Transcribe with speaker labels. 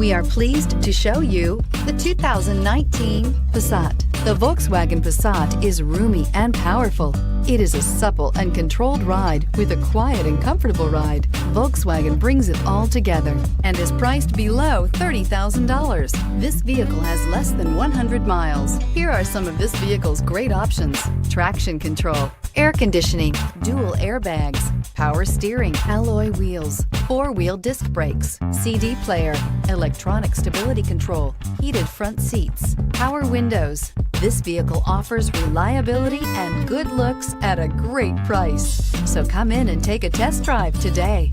Speaker 1: We are pleased to show you the 2019 Passat. The Volkswagen Passat is roomy and powerful. It is a supple and controlled ride with a quiet and comfortable ride. Volkswagen brings it all together and is priced below $30,000. This vehicle has less than 100 miles. Here are some of this vehicle's great options: traction control, air conditioning, dual airbags, power steering, alloy wheels, four-wheel disc brakes, CD player, electronic stability control, heated front seats, power windows. This vehicle offers reliability and good looks at a great price. So come in and take a test drive today.